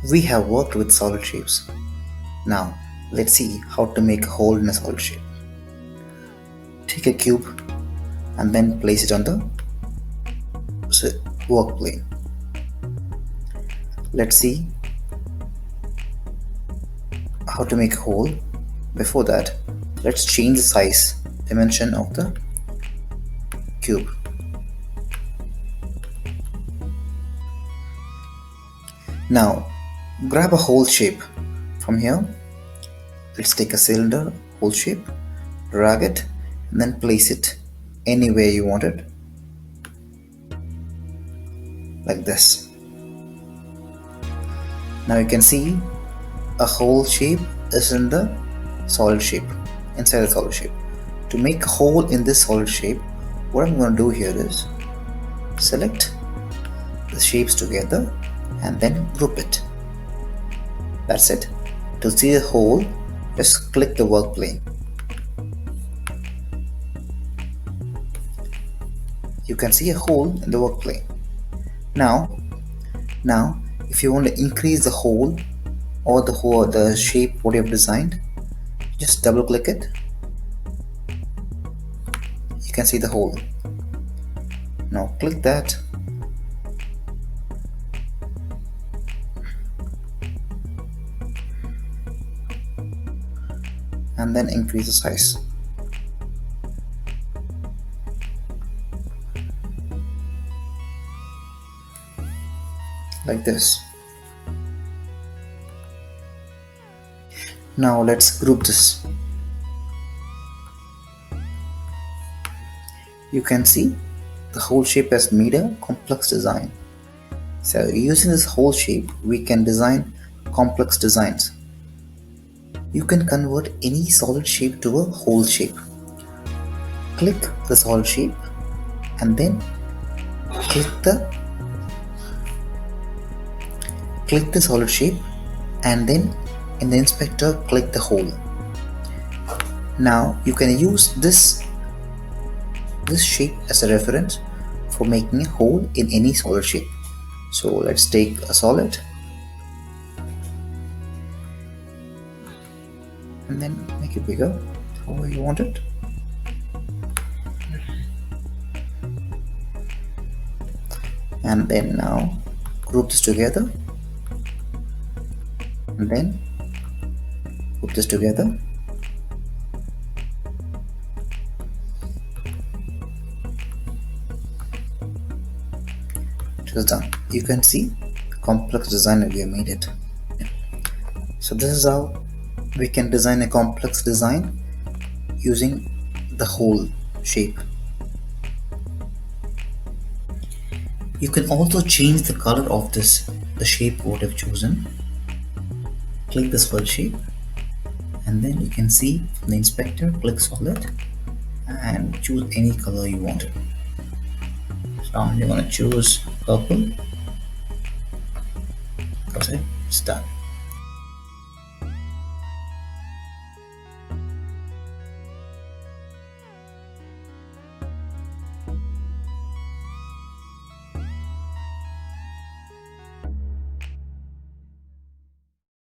We have worked with solid shapes. Now, let's see how to make a hole in a solid shape. Take a cube and then place it on the work plane. Let's see how to make a hole. Before that, let's change the size dimension of the cube. Now, grab a hole shape from here. Let's take a cylinder hole shape, drag it, and then place it anywhere you want it, like this. Now you can see a hole shape is in the solid shape, inside the solid shape. To make a hole in this solid shape, what I'm going to do here is select the shapes together and then group it. That's it. To see the hole, just click the work plane. You can see a hole in the work plane. Now, if you want to increase the hole or the shape what you have designed, just double click it. You can see the hole. Now click that. And then increase the size. Like this. Now let's group this. You can see the hole shape has made a complex design. So using this hole shape, we can design complex designs. You can convert any solid shape to a hole shape. Click the solid shape and then click the solid shape, and then in the inspector click the hole. Now you can use this shape as a reference for making a hole in any solid shape. So let's take a solid and then make it bigger however you want it. And then now group this together and then group this together. It is done. You can see complex design and we have made it. So this is how we can design a complex design using the hole shape. You can also change the color of the shape what I've chosen. Click the solid shape and then you can see from the inspector, click solid and choose any color you want it. So I'm going to choose purple. That's it, it's done.